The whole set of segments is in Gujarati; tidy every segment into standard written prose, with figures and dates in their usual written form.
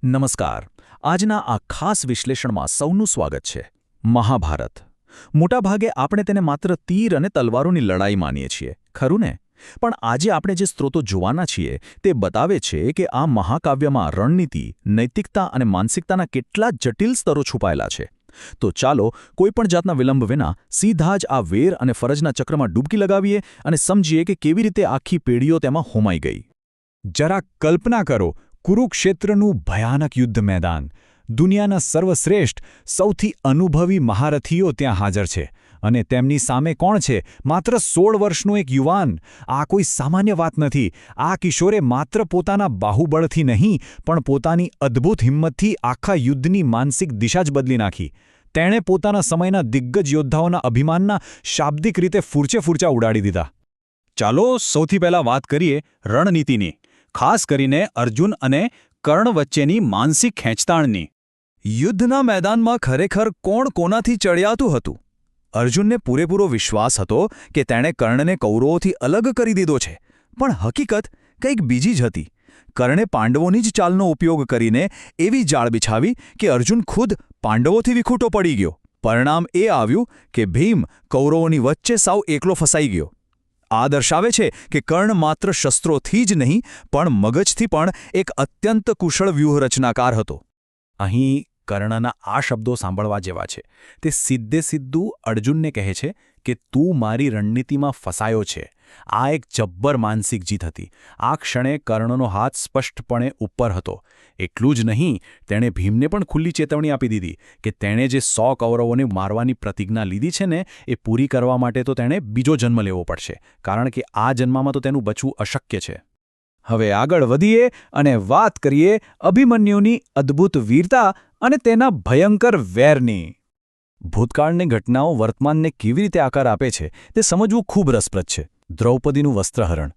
નમસ્કાર. આજના આ ખાસ વિશ્લેષણમાં સૌનું સ્વાગત છે. મહાભારત. મોટાભાગે આપણે તેને માત્ર તીર અને તલવારોની લડાઈ માનીએ છીએ, ખરું ને? પણ આજે આપણે જે સ્ત્રોતો જોવાના છીએ તે બતાવે છે કે આ મહાકાવ્યમાં રણનીતિ, નૈતિકતા અને માનસિકતાના કેટલા જટિલ સ્તરો છુપાયેલા છે. તો ચાલો કોઈપણ જાતના વિલંબ વિના સીધા જ આ વેર અને ફરજના ચક્રમાં ડૂબકી લગાવીએ અને સમજીએ કે કેવી રીતે આખી પેઢીઓ તેમાં હોમાઈ ગઈ. જરા કલ્પના કરો, કુરુક્ષેત્રનું ભયાનક યુદ્ધ મેદાન. દુનિયાના સર્વશ્રેષ્ઠ, સૌથી અનુભવી મહારથીઓ ત્યાં હાજર છે. અને તેમની સામે કોણ છે? માત્ર 16 વર્ષનો એક યુવાન. આ કોઈ સામાન્ય વાત નથી. આ કિશોરે માત્ર પોતાના બાહુબળથી નહીં, પણ પોતાની અદ્ભુત હિંમતથી આખા યુદ્ધની માનસિક દિશા જ બદલી નાખી. તેણે પોતાના સમયના દિગ્ગજ યોદ્ધાઓના અભિમાનના શાબ્દિક રીતે ફૂરચે ઉડાડી દીધા. ચાલો સૌથી પહેલાં વાત કરીએ રણનીતિની, ખાસ કરીને અર્જુન અને કર્ણ વચ્ચેની માનસિક ખેંચતાણની. યુદ્ધના મેદાનમાં ખરેખર કોણ કોનાથી ચડિયાતું હતું? અર્જુનને પૂરેપૂરો વિશ્વાસ હતો કે તેણે કર્ણને કૌરવોથી અલગ કરી દીધો છે, પણ હકીકત કંઈક બીજી જ હતી. કર્ણે પાંડવોની જ ચાલનો ઉપયોગ કરીને એવી જાળ બિછાવી કે અર્જુન ખુદ પાંડવોથી વિખૂટો પડી ગયો. પરિણામ એ આવ્યું કે ભીમ કૌરવોની વચ્ચે સાવ એકલો ફસાઈ ગયો. આ દર્શાવે છે કે કર્ણ માત્ર શસ્ત્રોથી જ નહીં, પણ મગજથી પણ એક અત્યંત કુશળ વ્યૂહરચનાકાર હતો. અહીં કર્ણના આ શબ્દો સાંભળવા જેવા છે. તે સીધું અર્જુનને કહે છે કે તું મારી રણનીતિમાં ફસાયો છે. આ એક જબ્બર માનસિક જીત હતી. આ ક્ષણે કર્ણનો હાથ સ્પષ્ટપણે ઉપર હતો. એટલું જ નહીં, તેણે ભીમને પણ ખુલ્લી ચેતવણી આપી દીધી કે તેણે જે 100 કૌરવોને મારવાની પ્રતિજ્ઞા લીધી છે ને, એ પૂરી કરવા માટે તો તેણે બીજો જન્મ લેવો પડશે, કારણ કે આ જન્મમાં તો તેનું બચવું અશક્ય છે. હવે આગળ વધીએ અને વાત કરીએ અભિમન્યુની અદ્ભુત વીરતા અને તેના ભયંકર વેરની. ભૂતકાળની ઘટનાઓ વર્તમાનને કેવી રીતે આકાર આપે છે તે સમજવું ખૂબ રસપ્રદ છે. દ્રૌપદીનું વસ્ત્રહરણ.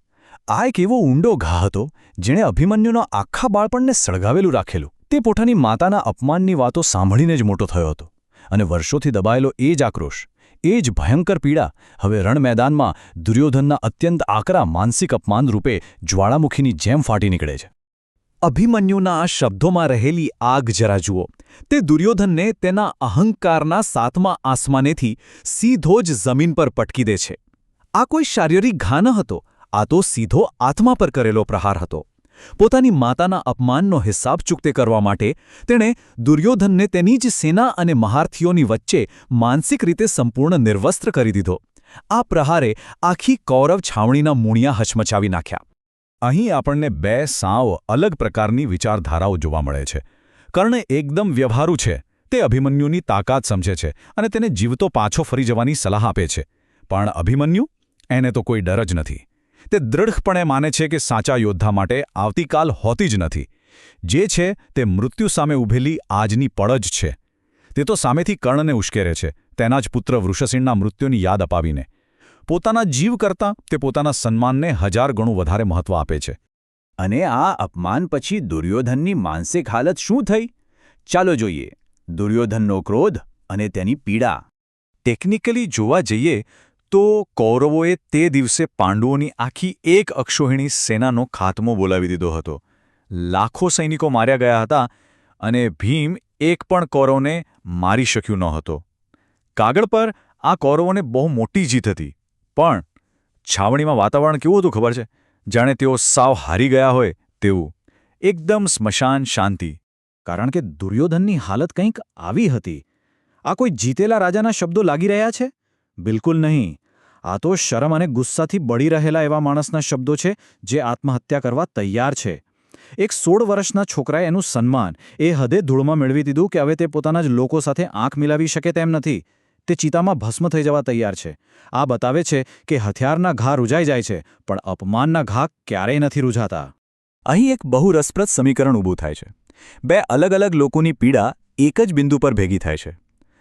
આ એક એવો ઊંડો ઘા હતો જેણે અભિમન્યુનો આખા બાળપણને સળગાવેલું રાખેલું. તે પોતાની માતાના અપમાનની વાતો સાંભળીને જ મોટો થયો હતો, અને વર્ષોથી દબાયેલો એ જ આક્રોશ, એ જ ભયંકર પીડા હવે રણ મેદાનમાં દુર્યોધનના અત્યંત આકરા માનસિક અપમાન રૂપે જ્વાળામુખીની જેમ ફાટી નીકળે છે. અભિમન્યુના આ શબ્દોમાં રહેલી આગ જરા જુઓ. તે દુર્યોધનને તેના અહંકારના 7મા આસમાનેથી સીધો જ જમીન પર પટકી દે છે. આ કોઈ શારીરિક ઘા ન હતો, આ તો સીધો આત્મા પર કરેલો પ્રહાર હતો. પોતાની માતાના અપમાનનો હિસાબ ચૂકતે કરવા માટે તેણે દુર્યોધનને તેની જ સેના અને મહારથીઓની વચ્ચે માનસિક રીતે સંપૂર્ણ નિર્વસ્ત્ર કરી દીધો. આ પ્રહારે આખી કૌરવ છાવણીના મૂળિયા હચમચાવી નાખ્યા. અહીં આપણને 2 સાવ અલગ પ્રકારની વિચારધારાઓ જોવા મળે છે. કર્ણ એકદમ વ્યવહારુ છે. તે અભિમન્યુની તાકાત સમજે છે અને તેને જીવતો પાછો ફરી જવાની સલાહ આપે છે. પણ અભિમન્યુ, એને તો કોઈ ડર જ નથી. તે દૃઢપણે માને છે કે સાચા યોદ્ધા માટે આવતીકાલ હોતી જ નથી. જે છે તે મૃત્યુ સામે ઊભેલી આજની પળ જ છે. તે તો સામેથી કર્ણને ઉશ્કેરે છે, તેના જ પુત્ર વૃષસિંહના મૃત્યુની યાદ અપાવીને. પોતાના જીવ કરતાં તે પોતાના સન્માનને 1000 ગણું વધારે મહત્વ આપે છે. અને આ અપમાન પછી દુર્યોધનની માનસિક હાલત શું થઈ? ચાલો જોઈએ. દુર્યોધનનો ક્રોધ અને તેની પીડા. ટેકનિકલી જોવા જઈએ તો કૌરવોએ તે દિવસે પાંડવોની આખી એક અક્ષોહિણી સેનાનો ખાત્મો બોલાવી દીધો હતો. લાખો સૈનિકો માર્યા ગયા હતા અને ભીમ એક પણ કૌરવને મારી શક્યું ન હતો. કાગળ પર આ કૌરવોને બહુ મોટી જીત હતી, પણ છાવણીમાં વાતાવરણ કેવું હતું ખબર છે? જાણે તેઓ સાવ હારી ગયા હોય તેવું. એકદમ સ્મશાન શાંતિ. કારણ કે દુર્યોધનની હાલત કંઈક આવી હતી. આ કોઈ જીતેલા રાજાના શબ્દો લાગી રહ્યા છે? બિલકુલ નહીં. આ તો શરમ અને ગુસ્સાથી બળી રહેલા એવા માણસના શબ્દો છે જે આત્મહત્યા કરવા તૈયાર છે. એક 16 વર્ષના છોકરાએ એનું સન્માન એ હદે ધૂળમાં મેળવી દીધું કે હવે તે પોતાના જ લોકો સાથે આંખ મિલાવી શકે તેમ નથી. તે ચિતામાં ભસ્મ થઈ જવા તૈયાર છે. આ બતાવે છે કે હથિયારના ઘા રૂજાઈ જાય છે, પણ અપમાનના ઘા ક્યારેય નથી રૂજાતા. અહીં એક બહુ રસપ્રદ સમીકરણ ઊભું થાય છે. 2 અલગ અલગ લોકોની પીડા એક જ બિંદુ પર ભેગી થાય છે.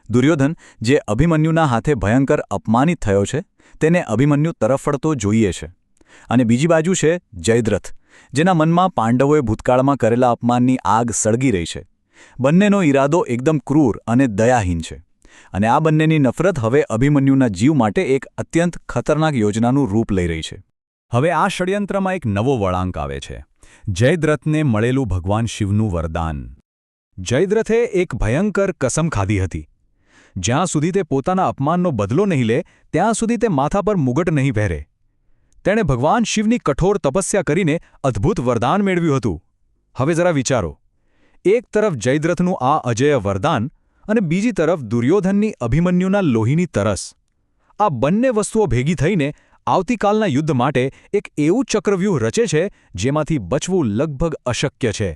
દુર્યોધન, જે અભિમન્યુના હાથે ભયંકર અપમાનિત થયો છે, તેને અભિમન્યુ તરફ વળતો જોઈએ છે. અને બીજી બાજુ છે જયદ્રથ, જેના મનમાં પાંડવોએ ભૂતકાળમાં કરેલા અપમાનની આગ સળગી રહી છે. બંનેનો ઈરાદો એકદમ ક્રૂર અને દયાહીન છે. અને આ બંનેની નફરત હવે અભિમન્યુના જીવ માટે એક અત્યંત ખતરનાક યોજનાનું રૂપ લઈ રહી છે. હવે આ ષડયંત્રમાં એક નવો વળાંક આવે છે. જયદ્રથને મળેલું ભગવાન શિવનું વરદાન. જયદ્રથે એક ભયંકર કસમ ખાધી હતી. જ્યાં સુધી તે પોતાના અપમાનનો બદલો નહીં લે ત્યાં સુધી તે માથા પર મુગટ નહીં પહેરે. તેણે ભગવાન શિવની કઠોર તપસ્યા કરીને અદ્ભુત વરદાન મેળવ્યું હતું. હવે જરા વિચારો, એક તરફ જયદ્રથનું આ અજેય વરદાન અને બીજી તરફ દુર્યોધનની અભિમન્યુના લોહીની તરસ. આ બંને વસ્તુઓ ભેગી થઈને આવતીકાલના યુદ્ધ માટે એક એવું ચક્રવ્યૂહ રચે છે જેમાંથી બચવું લગભગ અશક્ય છે.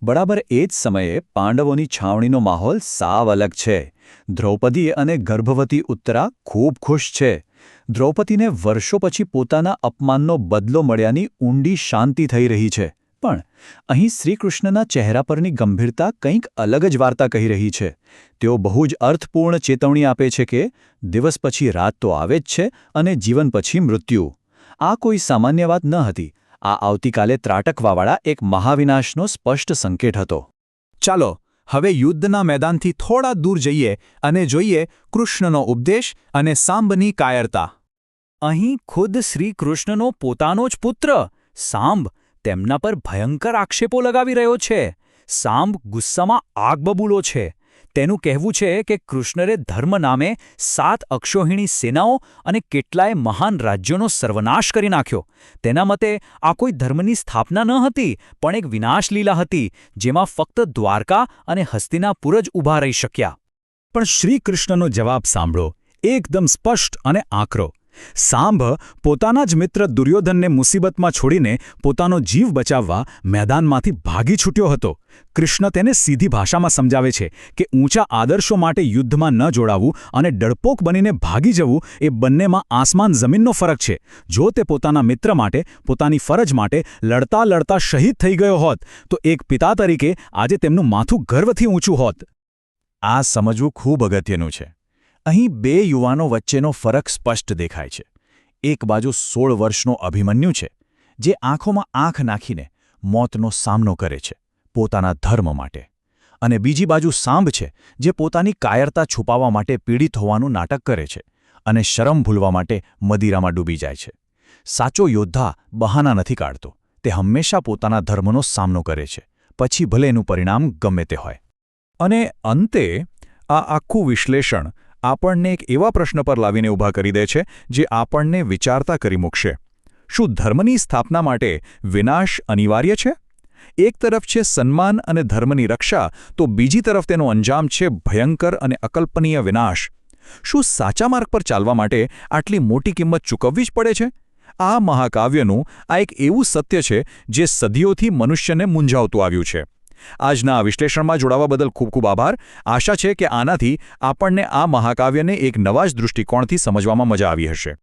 બરાબર એ જ સમયે પાંડવોની છાવણીનો માહોલ સાવ અલગ છે. દ્રૌપદી અને ગર્ભવતી ઉત્તરા ખૂબ ખુશ છે. દ્રૌપદીને વર્ષો પછી પોતાના અપમાનનો બદલો મળ્યાની ઊંડી શાંતિ થઈ રહી છે. પણ અહીં શ્રીકૃષ્ણના ચહેરા પરની ગંભીરતા કંઈક અલગ જ વાર્તા કહી રહી છે. તેઓ બહુ જ અર્થપૂર્ણ ચેતવણી આપે છે કે દિવસ પછી રાત તો આવે જ છે અને જીવન પછી મૃત્યુ. આ કોઈ સામાન્ય વાત ન હતી. આ આવતીકાલે ત્રાટકવાવાળા એક મહાવિનાશનો સ્પષ્ટ સંકેત હતો. ચાલો હવે યુદ્ધના મેદાનથી થોડા દૂર જઈએ અને જોઈએ કૃષ્ણનો ઉપદેશ અને સાંબની કાયરતા. અહીં ખુદ શ્રીકૃષ્ણનો પોતાનો જ પુત્ર સાંબ તેમના પર ભયંકર આક્ષેપો લગાવી રહ્યો છે. સાંબ ગુસ્સામાં આગ બબૂલો છે. તેનું કહેવું છે કે કૃષ્ણએ ધર્મ નામે 7 અક્ષોહિણી સેનાઓ અને કેટલાય મહાન રાજ્યોનો સર્વનાશ કરી નાખ્યો. તેના મતે આ કોઈ ધર્મની સ્થાપના ન હતી, પણ એક વિનાશલીલા હતી જેમાં ફક્ત દ્વારકા અને હસ્તિનાપુર જ ઊભા રહી શક્યા. પણ શ્રીકૃષ્ણનો જવાબ સાંભળો, એકદમ સ્પષ્ટ અને આકરો. સાંભ પોતાના જ મિત્ર દુર્યોધનને મુસીબતમાં છોડીને પોતાનો જીવ બચાવવા મેદાનમાંથી ભાગી છૂટ્યો હતો. કૃષ્ણ તેને સીધી ભાષામાં સમજાવે છે કે ઊંચા આદર્શો માટે યુદ્ધમાં ન જોડાવું અને ડરપોક બનીને ભાગી જવું એ બંનેમાં આસમાન જમીનનો ફરક છે. જો તે પોતાના મિત્ર માટે, પોતાની ફરજ માટે લડતા લડતા શહીદ થઈ ગયો હોત તો એક પિતા તરીકે આજે તેમનું માથું ગર્વથી ઊંચું હોત. આ સમજવું ખૂબ અગત્યનું છે. અહીં બે યુવાનો વચ્ચેનો ફરક સ્પષ્ટ દેખાય છે. એક બાજુ 16 વર્ષનો અભિમન્યુ છે, જે આંખોમાં આંખ નાખીને મોતનો સામનો કરે છે પોતાના ધર્મ માટે, અને બીજી બાજુ સાંબ છે, જે પોતાની કાયરતા છુપાવવા માટે પીડિત હોવાનું નાટક કરે છે અને શરમ ભૂલવા માટે મદિરામાં ડૂબી જાય છે. સાચો યોદ્ધા બહાના નથી કાઢતો. તે હંમેશા પોતાના ધર્મનો સામનો કરે છે, પછી ભલે એનું પરિણામ ગમે તે હોય. અને અંતે આ આખું વિશ્લેષણ આપણને એક એવા પ્રશ્ન પર લાવીને ઊભા કરી દે છે જે આપણને વિચારતા કરી મૂકશે. શું ધર્મની સ્થાપના માટે વિનાશ અનિવાર્ય છે? એક તરફ છે સન્માન અને ધર્મની રક્ષા, તો બીજી તરફ તેનો અંજામ છે ભયંકર અને અકલ્પનીય વિનાશ. શું સાચા માર્ગ પર ચાલવા માટે આટલી મોટી કિંમત ચૂકવવી જ પડે છે? આ મહાકાવ્યનું આ એક એવું સત્ય છે જે સદીઓથી મનુષ્યને મૂંઝાવતું આવ્યું છે. આજના આ વિશ્લેષણમાં જોડાવા બદલ ખૂબ ખૂબ આભાર. આશા છે કે આનાથી આપણને આ મહાકાવ્યને એક નવા જ દૃષ્ટિકોણથી સમજવામાં મજા આવી હશે.